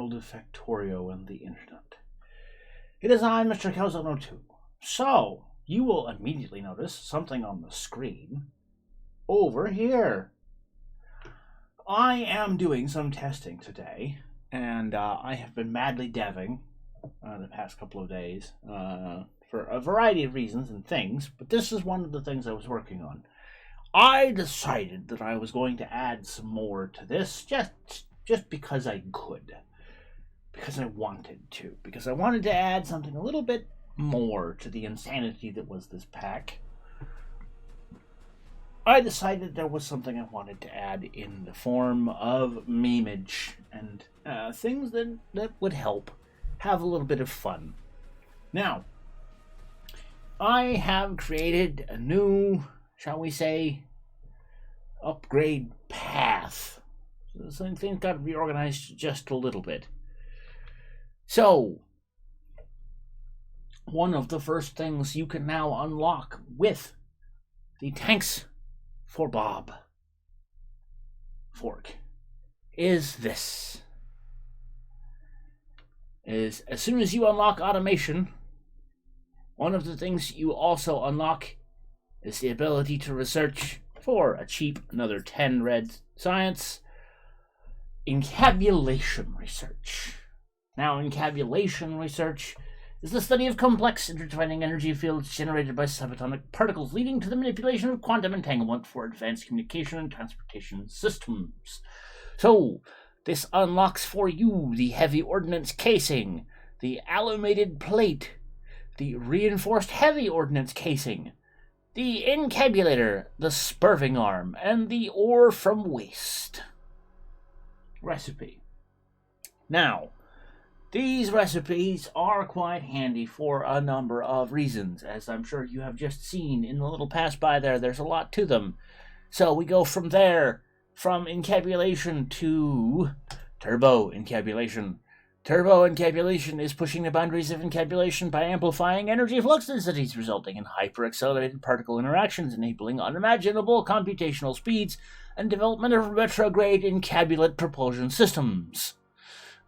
world of Factorio and the internet. It is I, Mr. Calzone02. So, you will immediately notice something on the screen over here. I am doing some testing today, and I have been madly deving the past couple of days for a variety of reasons and things, but this is one of the things I was working on. I decided that I was going to add some more to this just because I could. Because I wanted to. Because I wanted to add something a little bit more to the insanity that was this pack. I decided there was something I wanted to add in the form of memeage and things that would help have a little bit of fun. Now, I have created a new, shall we say, upgrade path. So things got reorganized just a little bit. So, one of the first things you can now unlock with the Tanks for Bob fork is this. As soon as you unlock automation, one of the things you also unlock is the ability to research for a cheap another 10 red science encabulation research. Now, encabulation research is the study of complex intertwining energy fields generated by subatomic particles, leading to the manipulation of quantum entanglement for advanced communication and transportation systems. So, this unlocks for you the heavy ordnance casing, the alumated plate, the reinforced heavy ordnance casing, the encabulator, the spurving arm, and the ore from waste recipe. Now, these recipes are quite handy for a number of reasons. As I'm sure you have just seen in the little pass by there's a lot to them. So we go from there, from encabulation to turbo encabulation. Turbo encabulation is pushing the boundaries of encabulation by amplifying energy flux densities, resulting in hyper-accelerated particle interactions, enabling unimaginable computational speeds, and development of retrograde encabulate propulsion systems.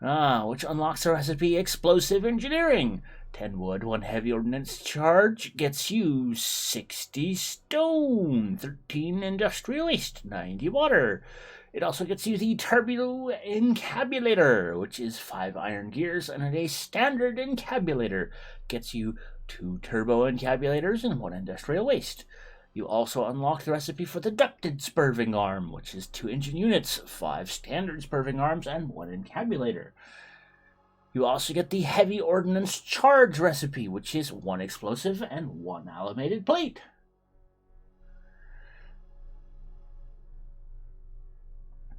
Which unlocks the recipe Explosive Engineering. 10 wood, 1 heavy ordnance charge gets you 60 stone, 13 industrial waste, 90 water. It also gets you the Turbo Encabulator, which is 5 iron gears, and a standard encabulator gets you 2 turbo encabulators and 1 industrial waste. You also unlock the recipe for the ducted spurving arm, which is 2 engine units, 5 standard spurving arms, and 1 encabulator. You also get the heavy ordnance charge recipe, which is 1 explosive and 1 alumated plate.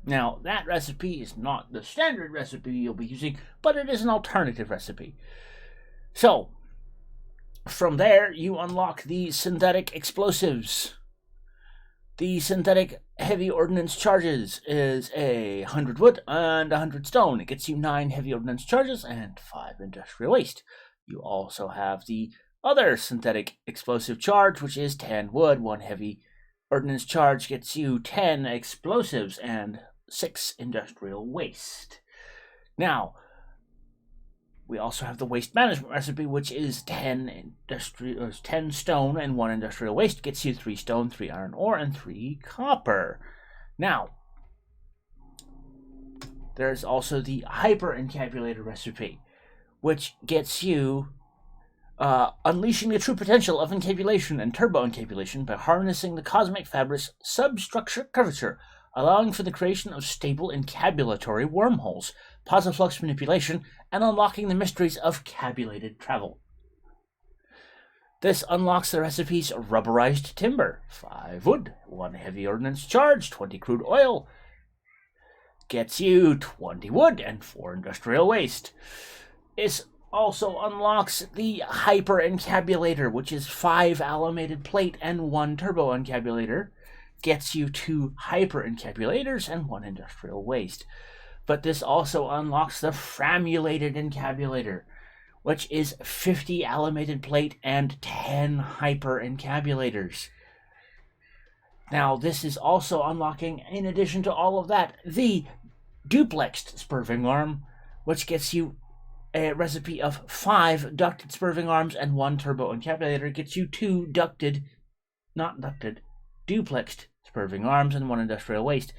Now, that recipe is not the standard recipe you'll be using, but it is an alternative recipe. So, from there, you unlock the synthetic explosives. The synthetic heavy ordnance charges is 100 wood and 100 stone. It gets you 9 heavy ordnance charges and 5 industrial waste. You also have the other synthetic explosive charge, which is 10 wood, 1 heavy ordnance charge gets you 10 explosives and 6 industrial waste. Now, we also have the waste management recipe, which is 10 stone and 1 industrial waste gets you 3 stone, 3 iron ore, and 3 copper. Now, there's also the hyper encabulator recipe, which gets you unleashing the true potential of encabulation and turbo encabulation by harnessing the cosmic fabric's substructure curvature, allowing for the creation of stable encabulatory wormholes, posiflux manipulation, and unlocking the mysteries of cabulated travel. This unlocks the recipe's rubberized timber, 5 wood, 1 heavy ordnance charge, 20 crude oil, gets you 20 wood and 4 industrial waste. This also unlocks the hyper encabulator, which is 5 alumated plate and 1 turbo encabulator, gets you 2 hyper encabulators and 1 industrial waste. But this also unlocks the framulated encabulator, which is 50 alumated plate and 10 hyper encabulators. Now, this is also unlocking, in addition to all of that, the duplexed spurving arm, which gets you a recipe of 5 ducted spurving arms and 1 turbo encapsulator, gets you 2 duplexed spurving arms and 1 industrial waste.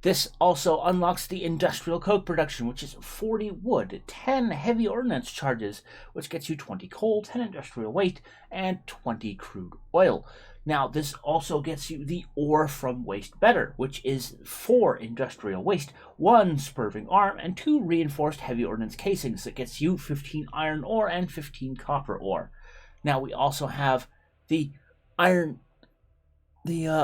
This also unlocks the industrial coke production, which is 40 wood, 10 heavy ordnance charges, which gets you 20 coal, 10 industrial waste, and 20 crude oil. Now, this also gets you the ore from waste better, which is 4 industrial waste, 1 spurving arm, and 2 reinforced heavy ordnance casings. That gets you 15 iron ore and 15 copper ore. Now, we also have the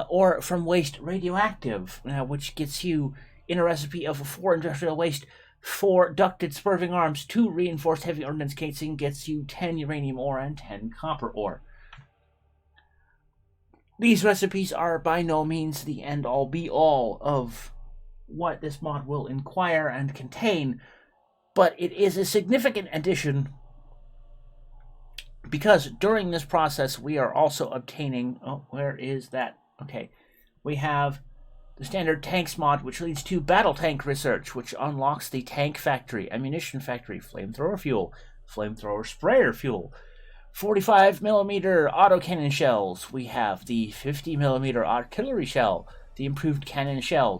ore from waste radioactive, which gets you in a recipe of 4 industrial waste, 4 ducted spurving arms, 2 reinforced heavy ordnance casing, gets you 10 uranium ore and 10 copper ore. These recipes are by no means the end-all be-all of what this mod will inquire and contain, but it is a significant addition because during this process we are also obtaining... Oh, where is that? Okay. We have the standard tanks mod, which leads to battle tank research, which unlocks the tank factory, ammunition factory, flamethrower fuel, flamethrower sprayer fuel, 45mm autocannon shells. We have the 50mm artillery shell, the improved cannon shell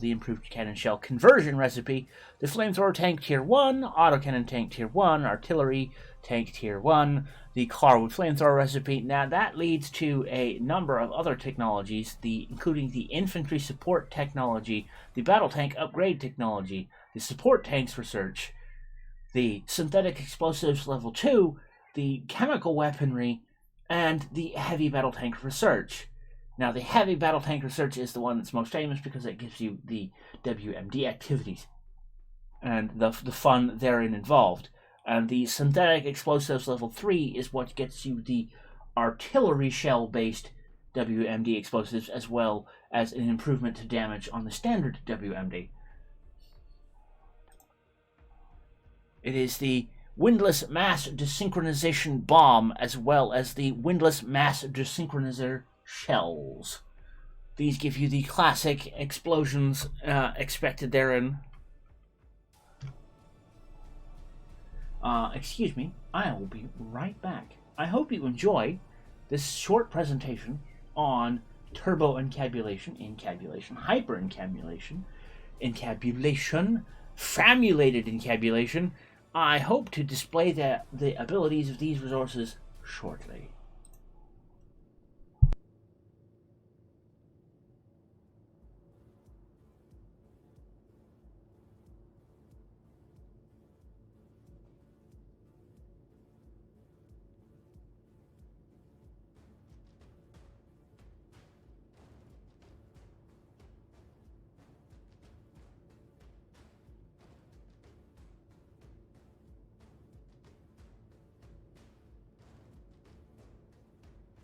conversion recipe, the flamethrower tank tier 1, autocannon tank tier 1, artillery tank tier 1, the car with flamethrower recipe. Now that leads to a number of other technologies, including the infantry support technology, the battle tank upgrade technology, the support tanks research, the synthetic explosives level 2, the chemical weaponry, and the heavy battle tank research. Now, the heavy battle tank research is the one that's most famous because it gives you the WMD activities and the fun therein involved. And the synthetic explosives level 3 is what gets you the artillery shell-based WMD explosives, as well as an improvement to damage on the standard WMD. It is the windlass mass desynchronization bomb, as well as the windlass mass desynchronizer shells. These give you the classic explosions expected therein. Excuse me, I will be right back. I hope you enjoy this short presentation on turbo encabulation, hyper-encabulation, framulated encabulation. I hope to display the abilities of these resources shortly.